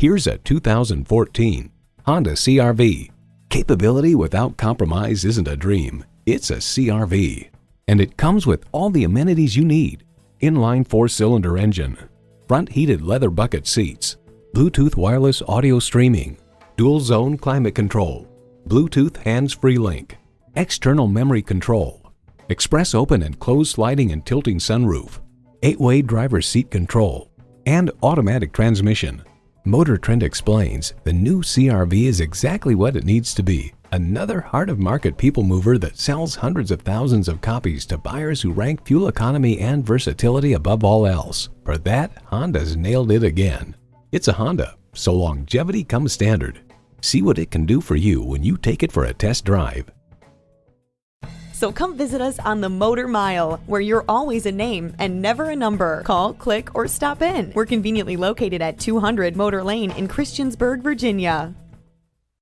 Here's a 2014 Honda CR-V. Capability without compromise isn't a dream, it's a CR-V. And it comes with all the amenities you need. Inline 4-cylinder engine, front heated leather bucket seats, Bluetooth wireless audio streaming, dual zone climate control, Bluetooth hands-free link, external memory control, express open and closed sliding and tilting sunroof, 8-way driver's seat control, and automatic transmission. Motor Trend explains the new CR-V is exactly what it needs to be. Another heart-of-market people mover that sells hundreds of thousands of copies to buyers who rank fuel economy and versatility above all else. For that, Honda's nailed it again. It's a Honda, so longevity comes standard. See what it can do for you when you take it for a test drive. So come visit us on the Motor Mile, where you're always a name and never a number. Call, click, or stop in. We're conveniently located at 200 Motor Lane in Christiansburg, Virginia.